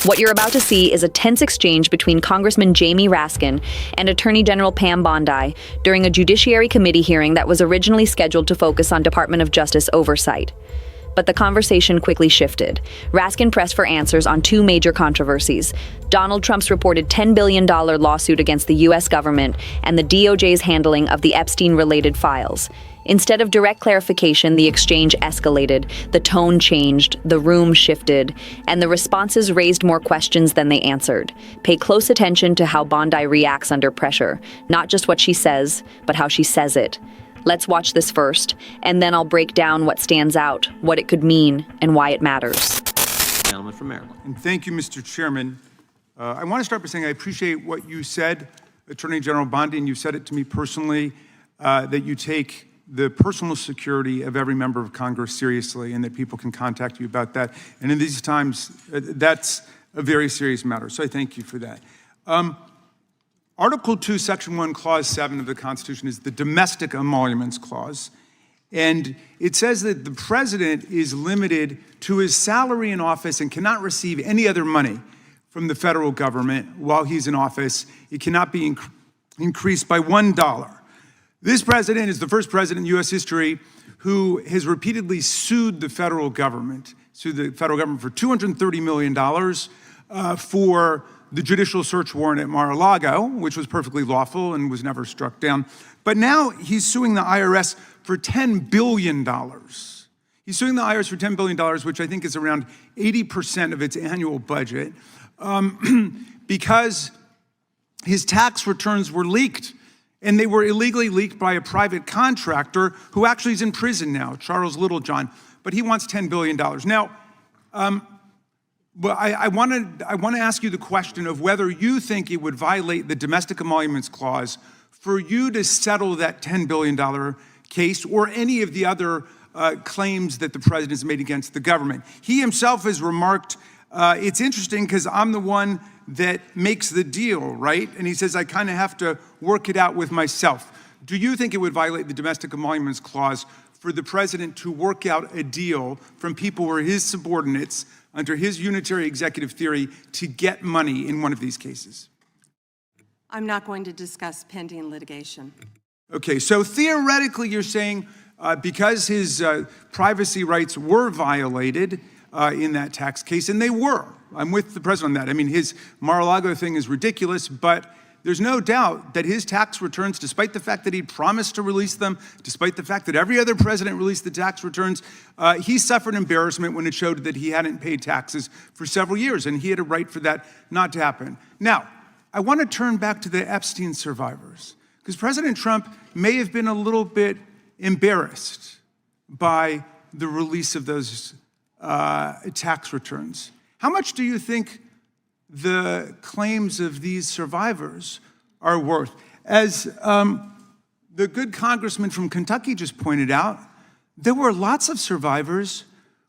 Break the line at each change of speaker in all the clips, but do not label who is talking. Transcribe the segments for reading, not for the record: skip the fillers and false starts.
What you're about to see is a tense exchange between Congressman Jamie Raskin and Attorney General Pam Bondi during a Judiciary Committee hearing that was originally scheduled to focus on Department of Justice oversight. But the conversation quickly shifted. Raskin pressed for answers on two major controversies: Donald Trump's reported $10 billion lawsuit against the U.S. government and the DOJ's handling of the Epstein-related files. Instead of direct clarification, the exchange escalated, the tone changed, the room shifted, and the responses raised more questions than they answered. Pay close attention to how Bondi reacts under pressure, not just what she says, but how she says it. Let's watch this first, and then I'll break down what stands out, what it could mean, and why it matters.
Gentleman from Maryland.
And thank you, Mr. Chairman. I want to start by saying I appreciate what you said, Attorney General Bondi, and you said it to me personally, that you take the personal security of every member of Congress seriously and that people can contact you about that. And in these times, that's a very serious matter. So I thank you for that. Article 2, Section 1, Clause 7 of the Constitution is the Domestic Emoluments Clause. And it says that the president is limited to his salary in office and cannot receive any other money from the federal government while he's in office. It cannot be increased by $1. This president is the first president in U.S. history who has repeatedly sued the federal government for $230 million for the judicial search warrant at Mar-a-Lago, which was perfectly lawful and was never struck down. But now he's suing the IRS for $10 billion. He's suing the IRS for $10 billion, which I think is around 80% of its annual budget, because his tax returns were leaked. And they were illegally leaked by a private contractor who actually is in prison now, Charles Littlejohn. But he wants $10 billion. Now, well, I want to ask you the question of whether you think it would violate the Domestic Emoluments Clause for you to settle that $10 billion case or any of the other claims that the president has made against the government. He himself has remarked, it's interesting because I'm the one that makes the deal, right? And he says, I kind of have to work it out with myself. Do you think it would violate the Domestic Emoluments Clause for the president to work out a deal from people who are his subordinates under his unitary executive theory to get money in one of these cases?
I'm not going to discuss pending litigation.
Okay, so theoretically you're saying because his privacy rights were violated in that tax case, and they were. I'm with the president on that. I mean, his Mar-a-Lago thing is ridiculous, but there's no doubt that his tax returns, despite the fact that he promised to release them, despite the fact that every other president released the tax returns, he suffered embarrassment when it showed that he hadn't paid taxes for several years, and he had a right for that not to happen. Now, I want to turn back to the Epstein survivors, because President Trump may have been a little bit embarrassed by the release of those tax returns. How much do you think the claims of these survivors are worth? As the good congressman from Kentucky just pointed out, there were lots of survivors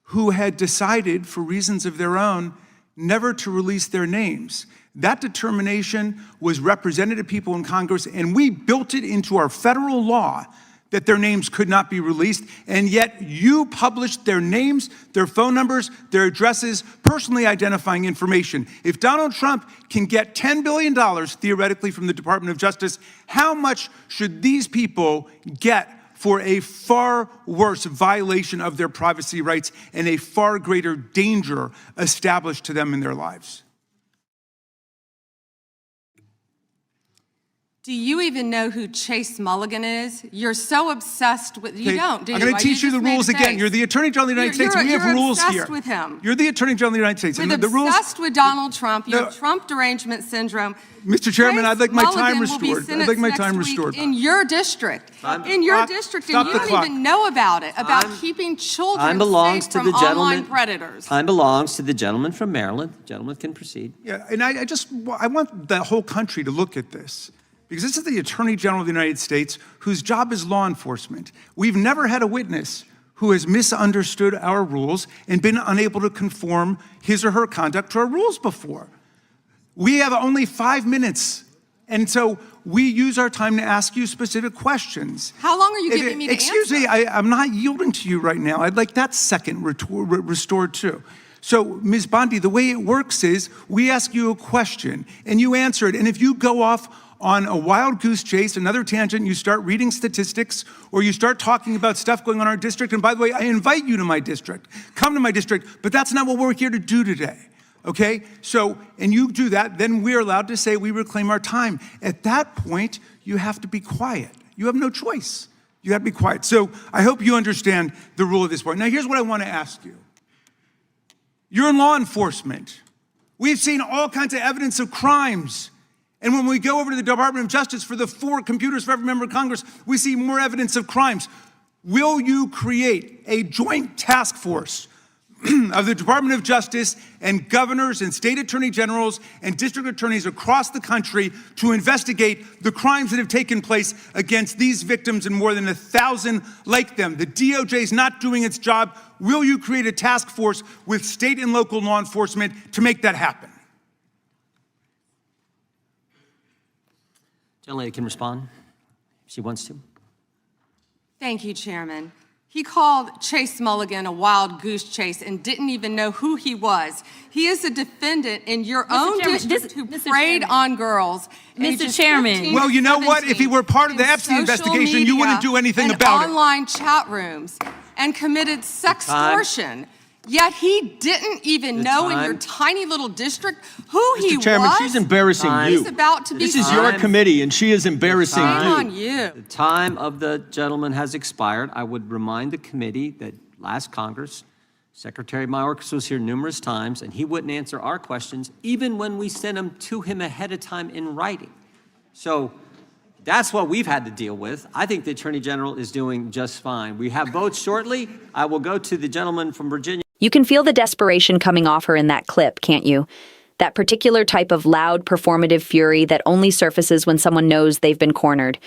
who had decided, for reasons of their own, never to release their names. That determination was represented to people in Congress, and we built it into our federal law that their names could not be released, and yet you published their names, their phone numbers, their addresses, personally identifying information. If Donald Trump can get $10 billion theoretically from the Department of Justice, how much should these people get for a far worse violation of their privacy rights and a far greater danger established to them in their lives?
Do you even know who Chase Mulligan is? You're so obsessed with, you don't, do you?
I'm going to teach you the rules again. You're the Attorney General of the United States. We have rules here.
You're obsessed with him.
You're the Attorney General of the United States.
You're obsessed with Donald Trump. You have Trump derangement syndrome.
Mr. Chairman, I'd like my time
Mulligan will
restored.
be
I'd like my time
next week
restored.
in your district. In your district, and you don't even know about it, about keeping children safe from online predators.
Time belongs to the gentleman from Maryland. The gentleman can proceed.
Yeah, and I want the whole country to look at this, because this is the Attorney General of the United States, whose job is law enforcement. We've never had a witness who has misunderstood our rules and been unable to conform his or her conduct to our rules before. We have only 5 minutes, and so we use our time to ask you specific questions.
How long are you giving me to answer?
Excuse me, I'm not yielding to you right now. I'd like that second restored too. So, Ms. Bondi, the way it works is we ask you a question and you answer it. And if you go off on a wild goose chase, another tangent, you start reading statistics or you start talking about stuff going on in our district. And by the way, I invite you to my district. Come to my district, but that's not what we're here to do today. Okay? So, and you do that, then we're allowed to say we reclaim our time. At that point, you have to be quiet. You have no choice. You have to be quiet. So I hope you understand the rule at this point. Now, here's what I want to ask you. You're in law enforcement. We've seen all kinds of evidence of crimes. And when we go over to the Department of Justice for the 4 computers for every member of Congress, we see more evidence of crimes. Will you create a joint task force of the Department of Justice and governors and state attorney generals and district attorneys across the country to investigate the crimes that have taken place against these victims and more than 1,000 like them? The DOJ is not doing its job. Will you create a task force with state and local law enforcement to make that happen?
Gentlelady can respond if she wants to.
Thank you, Chairman. He called Chase Mulligan a wild goose chase and didn't even know who he was. He is a defendant in your own district who preyed on girls.
Mr. Chairman.
Well, you know what? If he were part of the Epstein investigation, you wouldn't do anything about it.
Online chat rooms and committed sextortion. Yet he didn't even know in your tiny little district who he was.
Mr. Chairman, she's embarrassing you.
He's about to be
This is your committee, and she is embarrassing you.
Shame on you.
The time of the gentleman has expired. I would remind the committee that last Congress, Secretary Mayorkas was here numerous times, and he wouldn't answer our questions, even when we sent them to him ahead of time in writing. So that's what we've had to deal with. I think the Attorney General is doing just fine. We have votes shortly. I will go to the gentleman from Virginia.
You can feel the desperation coming off her in that clip, can't you? That particular type of loud, performative fury that only surfaces when someone knows they've been cornered.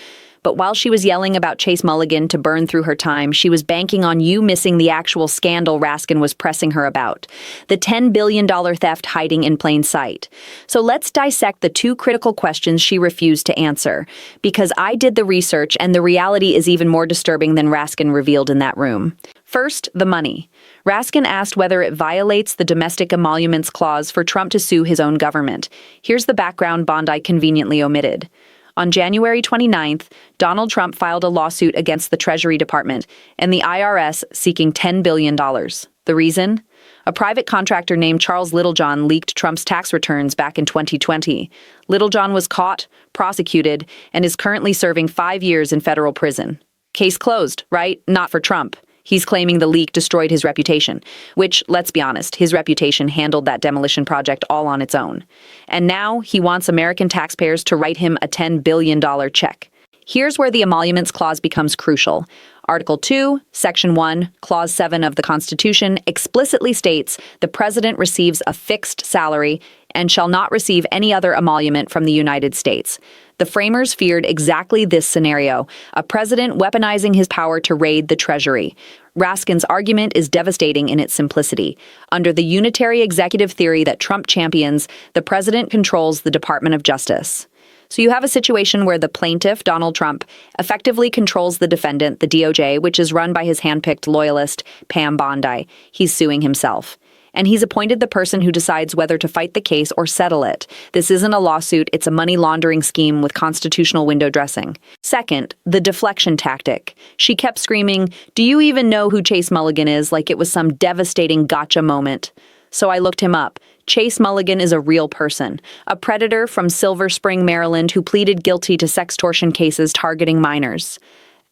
But while she was yelling about Chase Mulligan to burn through her time, she was banking on you missing the actual scandal Raskin was pressing her about. The $10 billion theft hiding in plain sight. So let's dissect the 2 critical questions she refused to answer. Because I did the research and the reality is even more disturbing than Raskin revealed in that room. First, the money. Raskin asked whether it violates the domestic emoluments clause for Trump to sue his own government. Here's the background Bondi conveniently omitted. On January 29th, Donald Trump filed a lawsuit against the Treasury Department and the IRS seeking $10 billion. The reason? A private contractor named Charles Littlejohn leaked Trump's tax returns back in 2020. Littlejohn was caught, prosecuted, and is currently serving 5 years in federal prison. Case closed, right? Not for Trump. He's claiming the leak destroyed his reputation, which, let's be honest, his reputation handled that demolition project all on its own. And now he wants American taxpayers to write him a $10 billion check. Here's where the emoluments clause becomes crucial. Article 2, Section 1, Clause 7 of the Constitution explicitly states the president receives a fixed salary and shall not receive any other emolument from the United States. The framers feared exactly this scenario, a president weaponizing his power to raid the Treasury. Raskin's argument is devastating in its simplicity. Under the unitary executive theory that Trump champions, the president controls the Department of Justice. So you have a situation where the plaintiff, Donald Trump, effectively controls the defendant, the DOJ, which is run by his handpicked loyalist, Pam Bondi. He's suing himself. And he's appointed the person who decides whether to fight the case or settle it. This isn't a lawsuit, it's a money laundering scheme with constitutional window dressing. Second, the deflection tactic. She kept screaming, "Do you even know who Chase Mulligan is?" like it was some devastating gotcha moment. So I looked him up. Chase Mulligan is a real person, a predator from Silver Spring, Maryland, who pleaded guilty to sextortion cases targeting minors.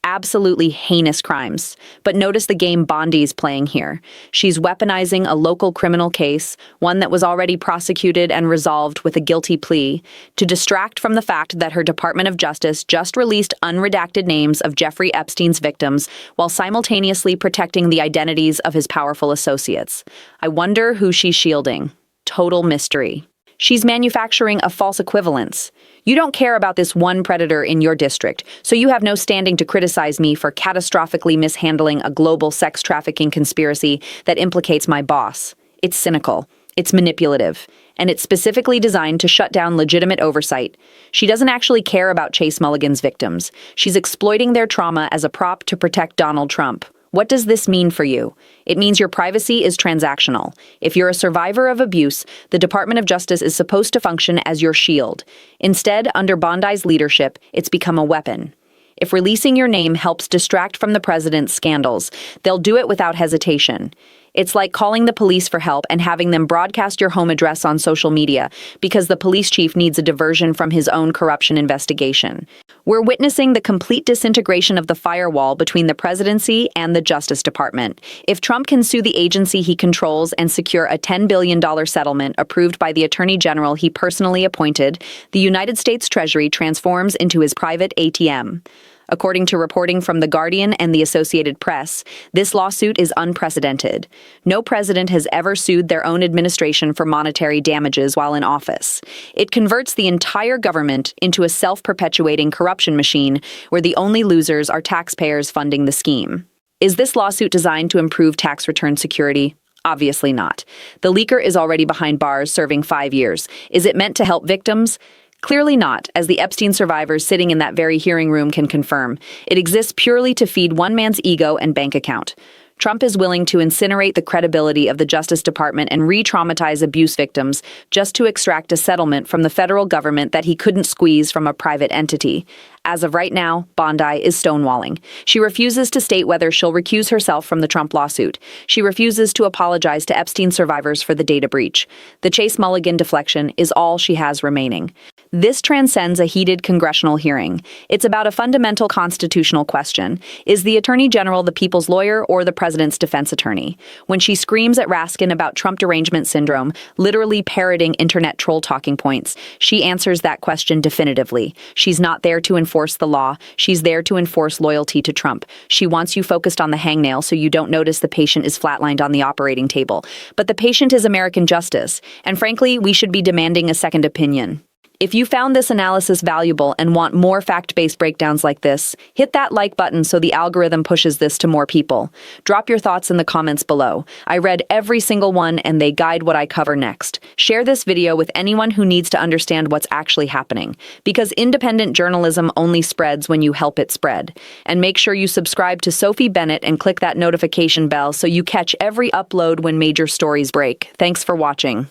Absolutely heinous crimes. But notice the game Bondi's playing here. She's weaponizing a local criminal case, one that was already prosecuted and resolved with a guilty plea, to distract from the fact that her Department of Justice just released unredacted names of Jeffrey Epstein's victims while simultaneously protecting the identities of his powerful associates. I wonder who she's shielding. Total mystery. She's manufacturing a false equivalence. You don't care about this one predator in your district, so you have no standing to criticize me for catastrophically mishandling a global sex trafficking conspiracy that implicates my boss. It's cynical, it's manipulative, and it's specifically designed to shut down legitimate oversight. She doesn't actually care about Chase Mulligan's victims. She's exploiting their trauma as a prop to protect Donald Trump. What does this mean for you? It means your privacy is transactional. If you're a survivor of abuse, the Department of Justice is supposed to function as your shield. Instead, under Bondi's leadership, it's become a weapon. If releasing your name helps distract from the president's scandals, they'll do it without hesitation. It's like calling the police for help and having them broadcast your home address on social media because the police chief needs a diversion from his own corruption investigation. We're witnessing the complete disintegration of the firewall between the presidency and the Justice Department. If Trump can sue the agency he controls and secure a $10 billion settlement approved by the Attorney General he personally appointed, the United States Treasury transforms into his private ATM. According to reporting from The Guardian and the Associated Press, this lawsuit is unprecedented. No president has ever sued their own administration for monetary damages while in office. It converts the entire government into a self-perpetuating corruption machine where the only losers are taxpayers funding the scheme. Is this lawsuit designed to improve tax return security? Obviously not. The leaker is already behind bars serving 5 years. Is it meant to help victims? Clearly not, as the Epstein survivors sitting in that very hearing room can confirm. It exists purely to feed one man's ego and bank account. Trump is willing to incinerate the credibility of the Justice Department and re-traumatize abuse victims just to extract a settlement from the federal government that he couldn't squeeze from a private entity. As of right now, Bondi is stonewalling. She refuses to state whether she'll recuse herself from the Trump lawsuit. She refuses to apologize to Epstein survivors for the data breach. The Chase Mulligan deflection is all she has remaining. This transcends a heated congressional hearing. It's about a fundamental constitutional question. Is the Attorney General the people's lawyer or the president's defense attorney? When she screams at Raskin about Trump derangement syndrome, literally parroting internet troll talking points, she answers that question definitively. She's not there to enforce the law. She's there to enforce loyalty to Trump. She wants you focused on the hangnail so you don't notice the patient is flatlined on the operating table. But the patient is American justice, and frankly, we should be demanding a second opinion. If you found this analysis valuable and want more fact-based breakdowns like this, hit that like button so the algorithm pushes this to more people. Drop your thoughts in the comments below. I read every single one and they guide what I cover next. Share this video with anyone who needs to understand what's actually happening, because independent journalism only spreads when you help it spread. And make sure you subscribe to Sophie Bennett and click that notification bell so you catch every upload when major stories break. Thanks for watching.